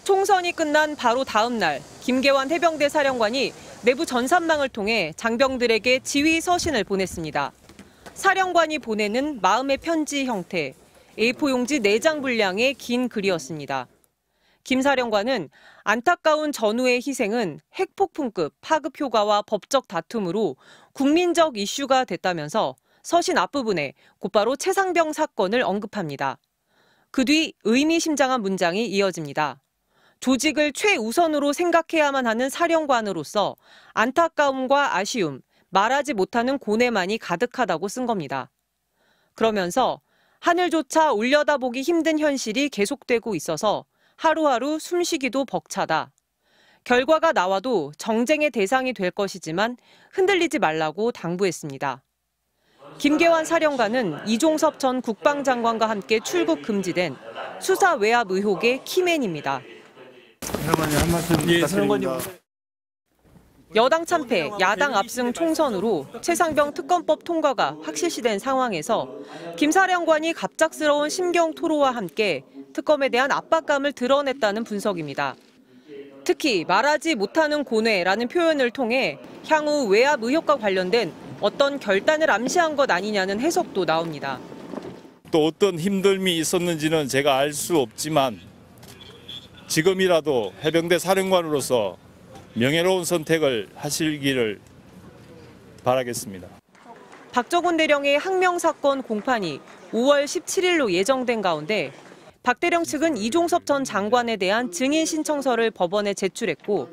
총선이 끝난 바로 다음 날 김계환 해병대 사령관이 내부 전산망을 통해 장병들에게 지휘 서신을 보냈습니다. 사령관이 보내는 마음의 편지 형태, A4 용지 4장 분량의 긴 글이었습니다. 김 사령관은 안타까운 전우의 희생은 핵폭풍급 파급 효과와 법적 다툼으로 국민적 이슈가 됐다면서 서신 앞부분에 곧바로 최상병 사건을 언급합니다. 그 뒤 의미심장한 문장이 이어집니다. 조직을 최우선으로 생각해야만 하는 사령관으로서 안타까움과 아쉬움, 말하지 못하는 고뇌만이 가득하다고 쓴 겁니다. 그러면서 하늘조차 올려다보기 힘든 현실이 계속되고 있어서 하루하루 숨쉬기도 벅차다. 결과가 나와도 정쟁의 대상이 될 것이지만 흔들리지 말라고 당부했습니다. 김계환 사령관은 이종섭 전 국방장관과 함께 출국 금지된 수사 외압 의혹의 키맨입니다. 사령관님 한 말씀 부탁드립니다. 여당 참패, 야당 압승 총선으로 최상병 특검법 통과가 확실시된 상황에서 김 사령관이 갑작스러운 심경 토로와 함께 특검에 대한 압박감을 드러냈다는 분석입니다. 특히 말하지 못하는 고뇌라는 표현을 통해 향후 외압 의혹과 관련된 어떤 결단을 암시한 것 아니냐는 해석도 나옵니다. 또 어떤 힘듦이 있었는지는 제가 알 수 없지만 지금이라도 해병대 사령관으로서 명예로운 선택을 하시기를 바라겠습니다. 박정훈 대령의 항명 사건 공판이 5월 17일로 예정된 가운데 박 대령 측은 이종섭 전 장관에 대한 증인 신청서를 법원에 제출했고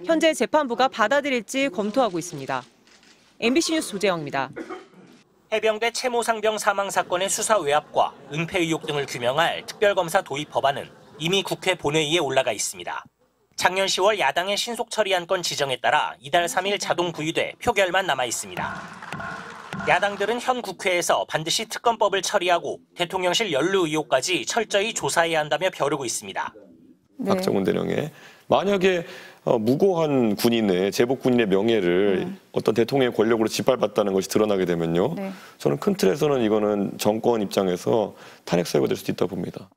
현재 재판부가 받아들일지 검토하고 있습니다. MBC 뉴스 조재영입니다. 해병대 채모상병 사망 사건의 수사 외압과 은폐 의혹 등을 규명할 특별검사 도입 법안은 이미 국회 본회의에 올라가 있습니다. 작년 10월 야당의 신속 처리한 건 지정에 따라 이달 3일 자동 부의돼 표결만 남아 있습니다. 야당들은 현 국회에서 반드시 특검법을 처리하고 대통령실 연루 의혹까지 철저히 조사해야 한다며 벼르고 있습니다. 네. 박정훈 대령의 만약에 무고한 군인의 제복 군인의 명예를 어떤 대통령의 권력으로 짓밟았다는 것이 드러나게 되면요. 네. 저는 큰 틀에서는 이거는 정권 입장에서 탄핵 사유가 될 수도 있다고 봅니다.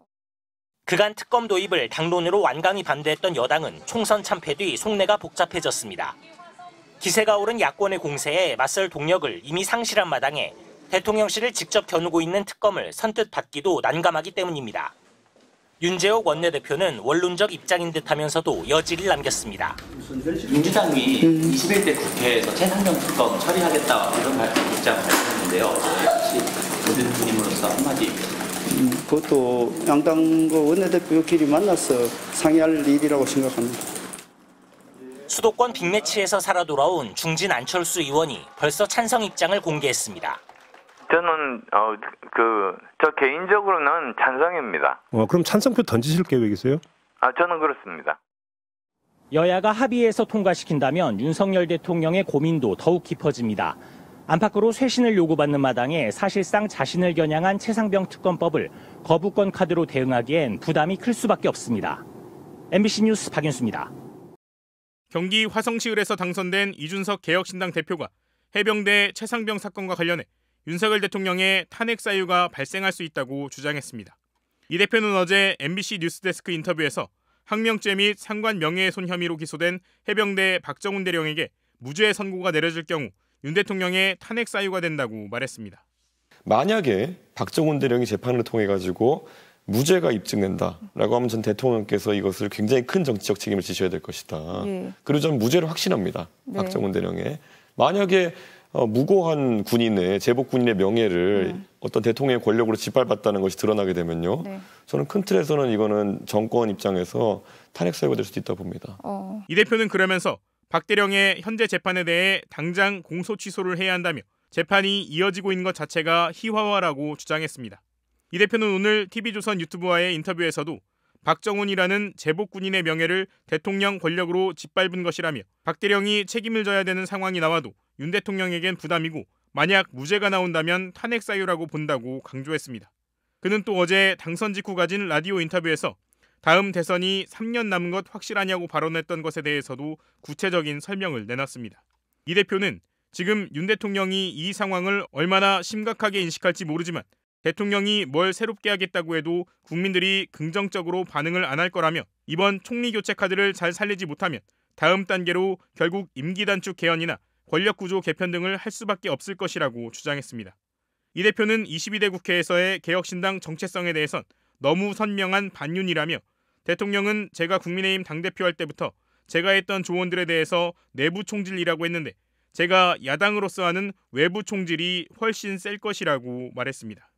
그간 특검 도입을 당론으로 완강히 반대했던 여당은 총선 참패 뒤 속내가 복잡해졌습니다. 기세가 오른 야권의 공세에 맞설 동력을 이미 상실한 마당에 대통령실을 직접 겨누고 있는 특검을 선뜻 받기도 난감하기 때문입니다. 윤재옥 원내대표는 원론적 입장인 듯하면서도 여지를 남겼습니다. 민주당이 21대 국회에서 최상병 특검 처리하겠다 이런 입장을 밝혔는데요. 혹시 문 대표님으로서 한마디. 그것도 양당과 원내대표끼리 만나서 상의할 일이라고 생각합니다. 수도권 빅매치에서 살아 돌아온 중진 안철수 의원이 벌써 찬성 입장을 공개했습니다. 저는 저 개인적으로는 찬성입니다. 그럼 찬성표 던지실 계획이세요? 저는 그렇습니다. 여야가 합의해서 통과시킨다면 윤석열 대통령의 고민도 더욱 깊어집니다. 안팎으로 쇄신을 요구받는 마당에 사실상 자신을 겨냥한 최상병 특검법을 거부권 카드로 대응하기엔 부담이 클 수밖에 없습니다. MBC 뉴스 박윤수입니다. 경기 화성시을에서 당선된 이준석 개혁신당 대표가 해병대 최상병 사건과 관련해 윤석열 대통령의 탄핵 사유가 발생할 수 있다고 주장했습니다. 이 대표는 어제 MBC 뉴스데스크 인터뷰에서 항명죄 및 상관 명예훼손 혐의로 기소된 해병대 박정훈 대령에게 무죄 선고가 내려질 경우 윤 대통령의 탄핵 사유가 된다고 말했습니다. 만약에 박정훈 대령이 재판을 통해 가지고 무죄가 입증된다라고 하면 전 대통령께서 이것을 굉장히 큰 정치적 책임을 지셔야 될 것이다. 그리고 저는 무죄를 확신합니다. 박정훈 대령의. 만약에 무고한 군인의 제복 군인의 명예를 어떤 대통령의 권력으로 짓밟았다는 것이 드러나게 되면요. 저는 큰 틀에서는 이거는 정권 입장에서 탄핵 사유가 될 수도 있다고 봅니다. 이 대표는 그러면서 박 대령의 현재 재판에 대해 당장 공소 취소를 해야 한다며 재판이 이어지고 있는 것 자체가 희화화라고 주장했습니다. 이 대표는 오늘 TV조선 유튜브와의 인터뷰에서도 박정훈이라는 제복 군인의 명예를 대통령 권력으로 짓밟은 것이라며 박 대령이 책임을 져야 되는 상황이 나와도 윤 대통령에겐 부담이고 만약 무죄가 나온다면 탄핵 사유라고 본다고 강조했습니다. 그는 또 어제 당선 직후 가진 라디오 인터뷰에서 다음 대선이 3년 남은 것 확실하냐고 발언했던 것에 대해서도 구체적인 설명을 내놨습니다. 이 대표는 지금 윤 대통령이 이 상황을 얼마나 심각하게 인식할지 모르지만 대통령이 뭘 새롭게 하겠다고 해도 국민들이 긍정적으로 반응을 안 할 거라며 이번 총리 교체 카드를 잘 살리지 못하면 다음 단계로 결국 임기 단축 개헌이나 권력구조 개편 등을 할 수밖에 없을 것이라고 주장했습니다. 이 대표는 22대 국회에서의 개혁신당 정체성에 대해선 너무 선명한 반윤이라며 대통령은 제가 국민의힘 당대표 할 때부터 제가 했던 조언들에 대해서 내부 총질이라고 했는데 제가 야당으로서 하는 외부 총질이 훨씬 셀 것이라고 말했습니다.